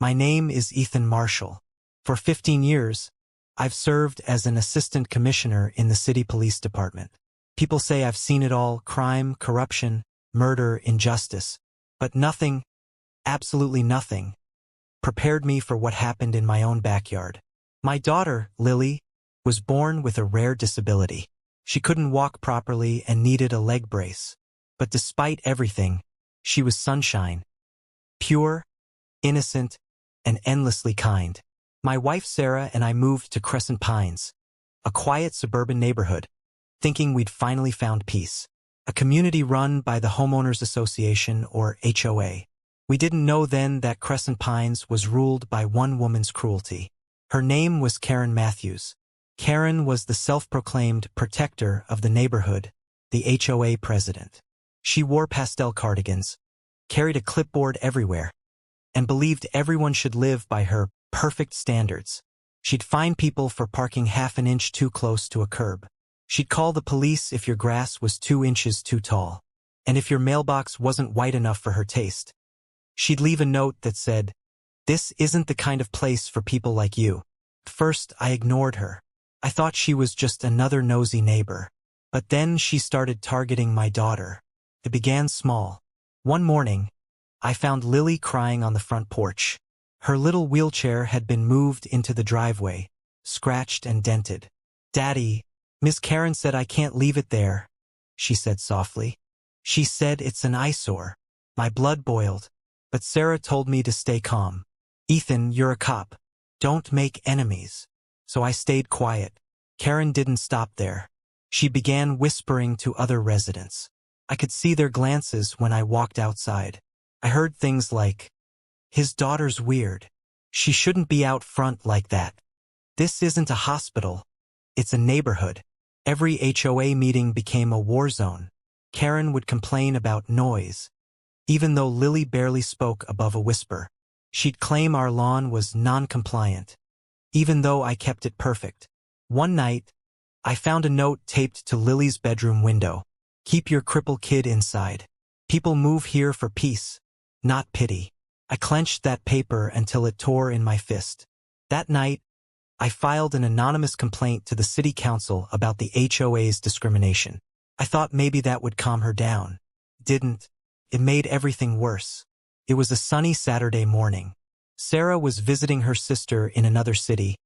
My name is Ethan Marshall. For 15 years, I've served as an assistant commissioner in the city police department. People say I've seen it all: crime, corruption, murder, injustice. But nothing, absolutely nothing, prepared me for what happened in my own backyard. My daughter, Lily, was born with a rare disability. She couldn't walk properly and needed a leg brace. But despite everything, she was sunshine. Pure, innocent, and endlessly kind. My wife Sarah and I moved to Crescent Pines, a quiet suburban neighborhood, thinking we'd finally found peace. A community run by the Homeowners Association, or HOA. We didn't know then that Crescent Pines was ruled by one woman's cruelty. Her name was Karen Matthews. Karen was the self-proclaimed protector of the neighborhood, the HOA president. She wore pastel cardigans, carried a clipboard everywhere, and believed everyone should live by her perfect standards. She'd fine people for parking half an inch too close to a curb. She'd call the police if your grass was 2 inches too tall, and if your mailbox wasn't white enough for her taste. She'd leave a note that said, "This isn't the kind of place for people like you." At first, I ignored her. I thought she was just another nosy neighbor. But then she started targeting my daughter. It began small. One morning, I found Lily crying on the front porch. Her little wheelchair had been moved into the driveway, scratched and dented. "Daddy, Miss Karen said I can't leave it there," she said softly. "She said it's an eyesore." My blood boiled, but Sarah told me to stay calm. "Ethan, you're a cop. Don't make enemies." So I stayed quiet. Karen didn't stop there. She began whispering to other residents. I could see their glances when I walked outside. I heard things like, "His daughter's weird. She shouldn't be out front like that. This isn't a hospital. It's a neighborhood." Every HOA meeting became a war zone. Karen would complain about noise, even though Lily barely spoke above a whisper. She'd claim our lawn was non-compliant, even though I kept it perfect. One night, I found a note taped to Lily's bedroom window. "Keep your crippled kid inside. People move here for peace, not pity." I clenched that paper until it tore in my fist. That night, I filed an anonymous complaint to the city council about the HOA's discrimination. I thought maybe that would calm her down. It didn't. It made everything worse. It was a sunny Saturday morning. Sarah was visiting her sister in another city,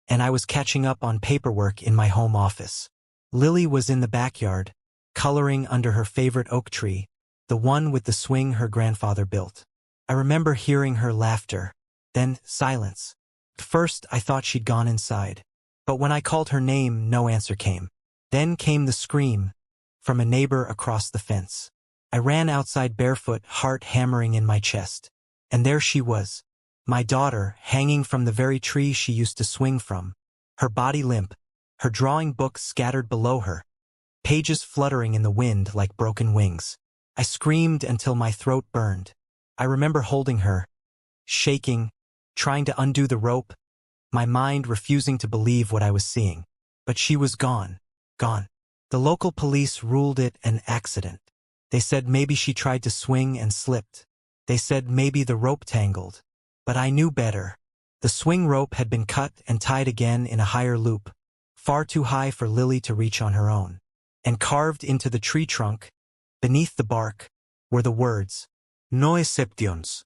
and I was catching up on paperwork in my home office. Lily was in the backyard, coloring under her favorite oak tree, the one with the swing her grandfather built. I remember hearing her laughter, then silence. At first, I thought she'd gone inside, but when I called her name, no answer came. Then came the scream from a neighbor across the fence. I ran outside barefoot, heart hammering in my chest. And there she was, my daughter, hanging from the very tree she used to swing from, her body limp, her drawing book scattered below her, pages fluttering in the wind like broken wings. I screamed until my throat burned. I remember holding her, shaking, trying to undo the rope, my mind refusing to believe what I was seeing. But she was gone. Gone. The local police ruled it an accident. They said maybe she tried to swing and slipped. They said maybe the rope tangled. But I knew better. The swing rope had been cut and tied again in a higher loop, far too high for Lily to reach on her own. And carved into the tree trunk, beneath the bark, were the words, "No exceptions."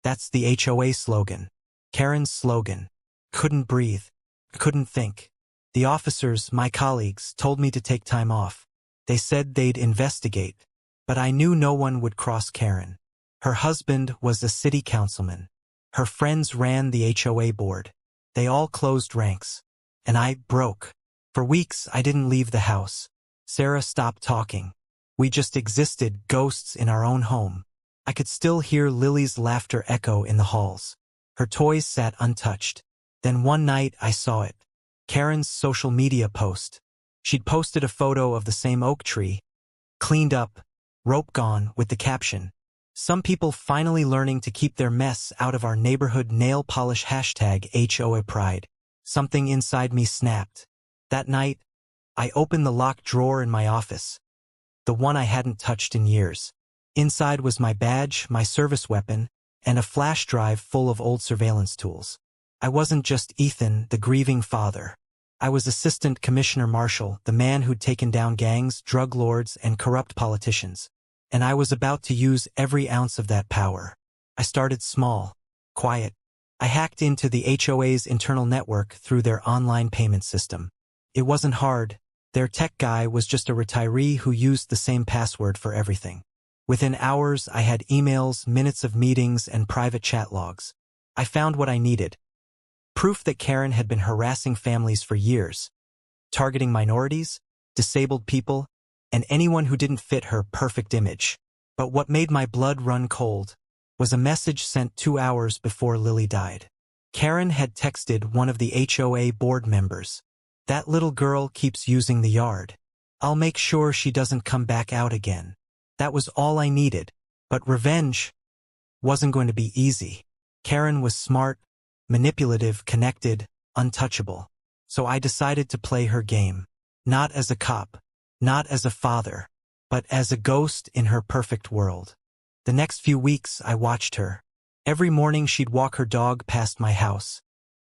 That's the HOA slogan. Karen's slogan. Couldn't breathe. Couldn't think. The officers, my colleagues, told me to take time off. They said they'd investigate. But I knew no one would cross Karen. Her husband was a city councilman. Her friends ran the HOA board. They all closed ranks. And I broke. For weeks, I didn't leave the house. Sarah stopped talking. We just existed, ghosts in our own home. I could still hear Lily's laughter echo in the halls. Her toys sat untouched. Then one night I saw it. Karen's social media post. She'd posted a photo of the same oak tree, cleaned up, rope gone, with the caption, "Some people finally learning to keep their mess out of our neighborhood nail polish #HOA Pride." Something inside me snapped. That night, I opened the locked drawer in my office, the one I hadn't touched in years. Inside was my badge, my service weapon, and a flash drive full of old surveillance tools. I wasn't just Ethan, the grieving father. I was Assistant Commissioner Marshall, the man who'd taken down gangs, drug lords, and corrupt politicians. And I was about to use every ounce of that power. I started small, quiet. I hacked into the HOA's internal network through their online payment system. It wasn't hard. Their tech guy was just a retiree who used the same password for everything. Within hours, I had emails, minutes of meetings, and private chat logs. I found what I needed. Proof that Karen had been harassing families for years, targeting minorities, disabled people, and anyone who didn't fit her perfect image. But what made my blood run cold was a message sent 2 hours before Lily died. Karen had texted one of the HOA board members. "That little girl keeps using the yard. I'll make sure she doesn't come back out again." That was all I needed. But revenge wasn't going to be easy. Karen was smart, manipulative, connected, untouchable. So I decided to play her game. Not as a cop, not as a father, but as a ghost in her perfect world. The next few weeks I watched her. Every morning she'd walk her dog past my house,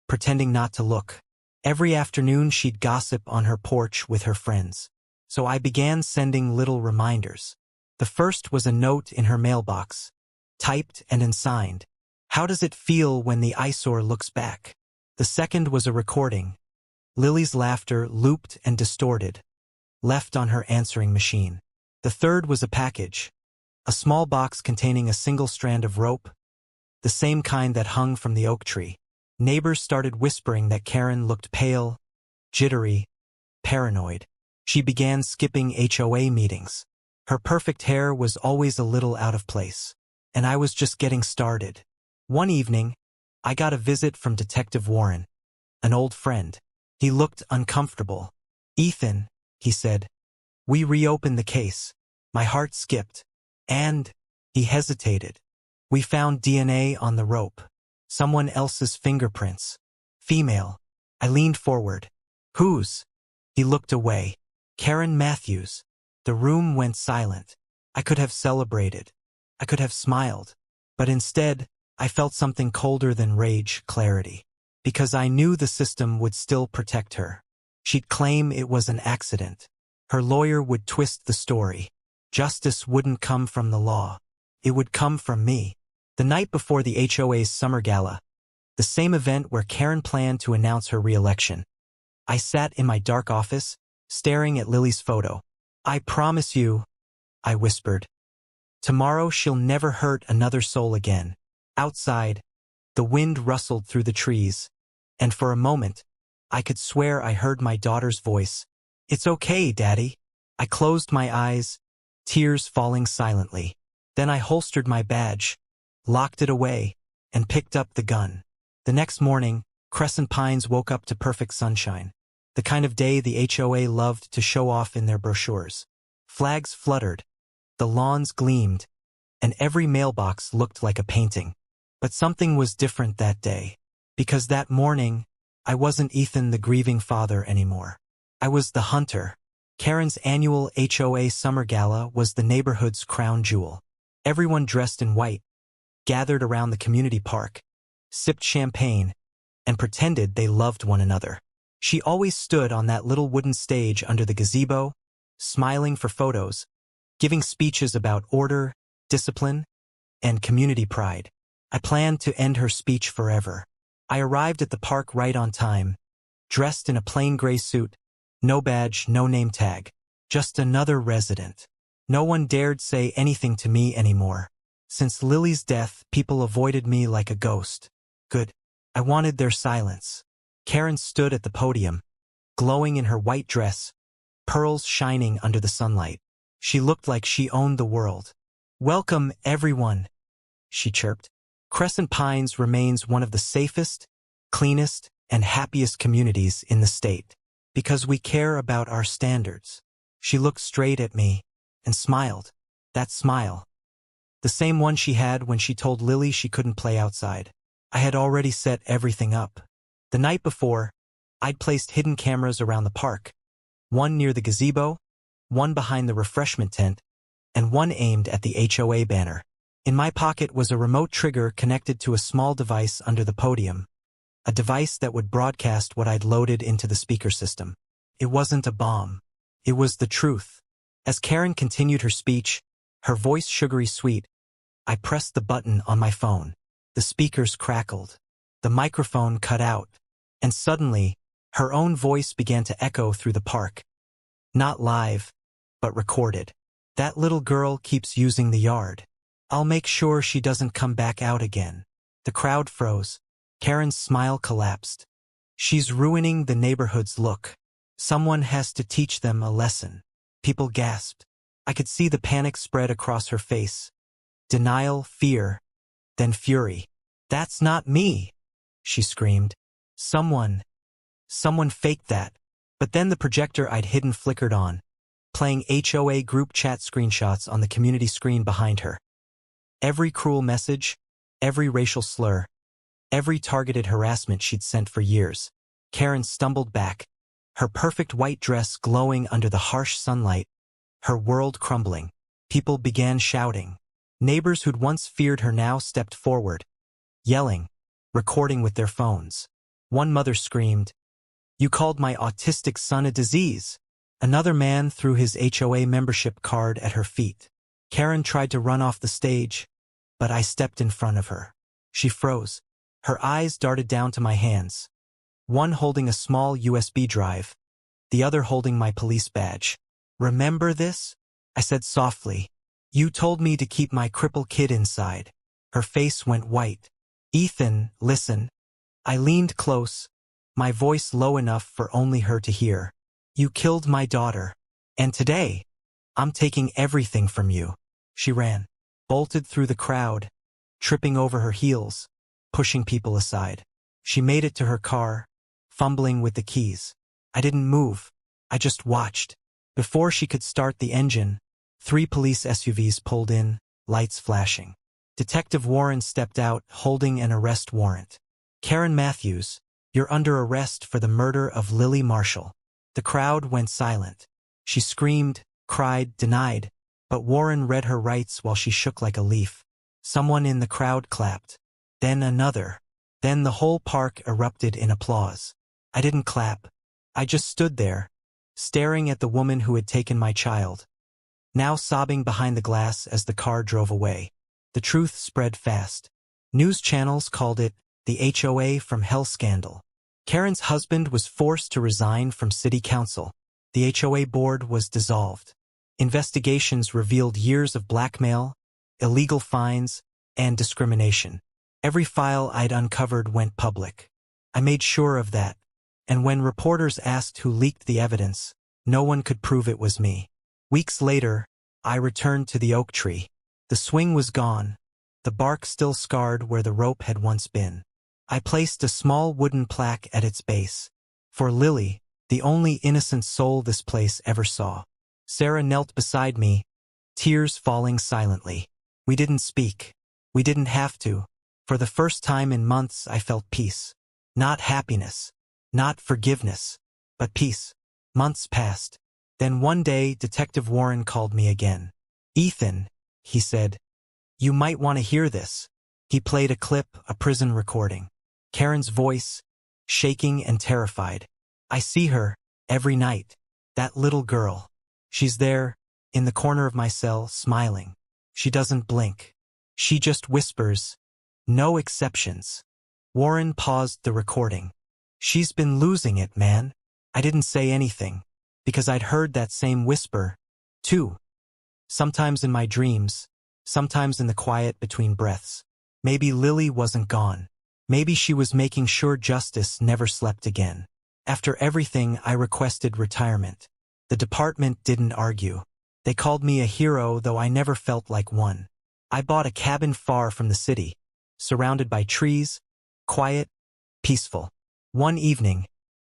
pretending not to look. Every afternoon she'd gossip on her porch with her friends. So I began sending little reminders. The first was a note in her mailbox, typed and unsigned. "How does it feel when the eyesore looks back?" The second was a recording. Lily's laughter, looped and distorted, left on her answering machine. The third was a package, a small box containing a single strand of rope, the same kind that hung from the oak tree. Neighbors started whispering that Karen looked pale, jittery, paranoid. She began skipping HOA meetings. Her perfect hair was always a little out of place. And I was just getting started. One evening, I got a visit from Detective Warren, an old friend. He looked uncomfortable. "Ethan," he said, "we reopened the case." My heart skipped. "And?" He hesitated. "We found DNA on the rope. Someone else's fingerprints. Female." I leaned forward. "Whose?" He looked away. "Karen Matthews." The room went silent. I could have celebrated. I could have smiled. But instead, I felt something colder than rage, clarity. Because I knew the system would still protect her. She'd claim it was an accident. Her lawyer would twist the story. Justice wouldn't come from the law. It would come from me. The night before the HOA's summer gala, the same event where Karen planned to announce her re-election, I sat in my dark office, staring at Lily's photo. "I promise you," I whispered, "tomorrow she'll never hurt another soul again." Outside, the wind rustled through the trees, and for a moment, I could swear I heard my daughter's voice. "It's okay, Daddy." I closed my eyes, tears falling silently. Then I holstered my badge, locked it away, and picked up the gun. The next morning, Crescent Pines woke up to perfect sunshine. The kind of day the HOA loved to show off in their brochures. Flags fluttered, the lawns gleamed, and every mailbox looked like a painting. But something was different that day, because that morning, I wasn't Ethan the grieving father anymore. I was the hunter. Karen's annual HOA summer gala was the neighborhood's crown jewel. Everyone dressed in white, gathered around the community park, sipped champagne, and pretended they loved one another. She always stood on that little wooden stage under the gazebo, smiling for photos, giving speeches about order, discipline, and community pride. I planned to end her speech forever. I arrived at the park right on time, dressed in a plain gray suit, no badge, no name tag, just another resident. No one dared say anything to me anymore. Since Lily's death, people avoided me like a ghost. Good. I wanted their silence. Karen stood at the podium, glowing in her white dress, pearls shining under the sunlight. She looked like she owned the world. "Welcome, everyone," she chirped. Crescent Pines remains one of the safest, cleanest, and happiest communities in the state, because we care about our standards. She looked straight at me and smiled. That smile. The same one she had when she told Lily she couldn't play outside. I had already set everything up. The night before, I'd placed hidden cameras around the park. One near the gazebo, one behind the refreshment tent, and one aimed at the HOA banner. In my pocket was a remote trigger connected to a small device under the podium, a device that would broadcast what I'd loaded into the speaker system. It wasn't a bomb. It was the truth. As Karen continued her speech, her voice sugary sweet, I pressed the button on my phone. The speakers crackled. The microphone cut out. And suddenly, her own voice began to echo through the park. Not live, but recorded. That little girl keeps using the yard. I'll make sure she doesn't come back out again. The crowd froze. Karen's smile collapsed. She's ruining the neighborhood's look. Someone has to teach them a lesson. People gasped. I could see the panic spread across her face. Denial, fear, then fury. That's not me, she screamed. Someone faked that. But then the projector I'd hidden flickered on, playing HOA group chat screenshots on the community screen behind her. Every cruel message, every racial slur, every targeted harassment she'd sent for years. Karen stumbled back, her perfect white dress glowing under the harsh sunlight, her world crumbling. People began shouting. Neighbors who'd once feared her now stepped forward, yelling, recording with their phones. One mother screamed, "You called my autistic son a disease." Another man threw his HOA membership card at her feet. Karen tried to run off the stage, but I stepped in front of her. She froze. Her eyes darted down to my hands, one holding a small USB drive, the other holding my police badge. "Remember this?" I said softly. "You told me to keep my crippled kid inside." Her face went white. "Ethan, listen." I leaned close, my voice low enough for only her to hear. "You killed my daughter. And today, I'm taking everything from you." She ran, bolted through the crowd, tripping over her heels, pushing people aside. She made it to her car, fumbling with the keys. I didn't move. I just watched. Before she could start the engine, 3 police SUVs pulled in, lights flashing. Detective Warren stepped out, holding an arrest warrant. "Karen Matthews, you're under arrest for the murder of Lily Marshall." The crowd went silent. She screamed, cried, denied, but Warren read her rights while she shook like a leaf. Someone in the crowd clapped. Then another. Then the whole park erupted in applause. I didn't clap. I just stood there, staring at the woman who had taken my child, now sobbing behind the glass as the car drove away. The truth spread fast. News channels called it the HOA from Hell scandal. Karen's husband was forced to resign from city council. The HOA board was dissolved. Investigations revealed years of blackmail, illegal fines, and discrimination. Every file I'd uncovered went public. I made sure of that, and when reporters asked who leaked the evidence, no one could prove it was me. Weeks later, I returned to the oak tree. The swing was gone, the bark still scarred where the rope had once been. I placed a small wooden plaque at its base. For Lily, the only innocent soul this place ever saw. Sarah knelt beside me, tears falling silently. We didn't speak. We didn't have to. For the first time in months, I felt peace. Not happiness, not forgiveness, but peace. Months passed. Then one day, Detective Warren called me again. "Ethan," he said, "you might want to hear this." He played a clip, a prison recording. Karen's voice, shaking and terrified. "I see her every night. That little girl. She's there, in the corner of my cell, smiling. She doesn't blink. She just whispers, 'No exceptions.'" Warren paused the recording. "She's been losing it, man." I didn't say anything, because I'd heard that same whisper, too. Sometimes in my dreams, sometimes in the quiet between breaths. Maybe Lily wasn't gone. Maybe she was making sure justice never slept again. After everything, I requested retirement. The department didn't argue. They called me a hero, though I never felt like one. I bought a cabin far from the city, surrounded by trees, quiet, peaceful. One evening,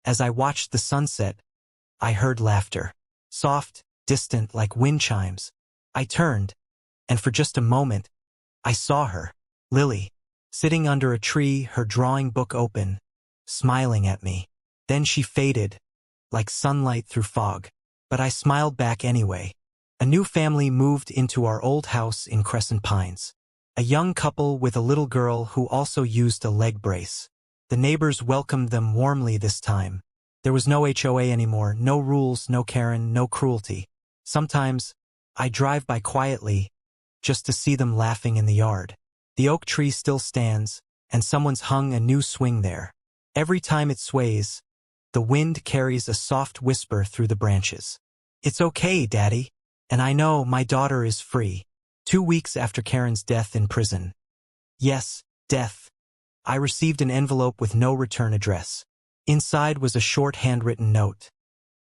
as I watched the sunset, I heard laughter. Soft, distant like wind chimes. I turned, and for just a moment, I saw her, Lily, sitting under a tree, her drawing book open, smiling at me. Then she faded, like sunlight through fog. But I smiled back anyway. A new family moved into our old house in Crescent Pines. A young couple with a little girl who also used a leg brace. The neighbors welcomed them warmly this time. There was no HOA anymore, no rules, no Karen, no cruelty. Sometimes, I drive by quietly, just to see them laughing in the yard. The oak tree still stands, and someone's hung a new swing there. Every time it sways, the wind carries a soft whisper through the branches. It's okay, Daddy. And I know my daughter is free. 2 weeks after Karen's death in prison. Yes, death. I received an envelope with no return address. Inside was a short handwritten note.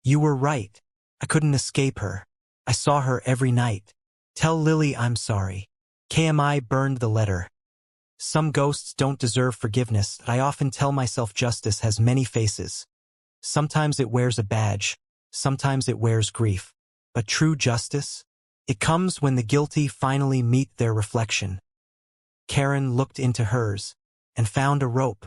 You were right. I couldn't escape her. I saw her every night. Tell Lily I'm sorry. KMI burned the letter. Some ghosts don't deserve forgiveness. I often tell myself justice has many faces. Sometimes it wears a badge. Sometimes it wears grief. But true justice? It comes when the guilty finally meet their reflection. Karen looked into hers and found a rope.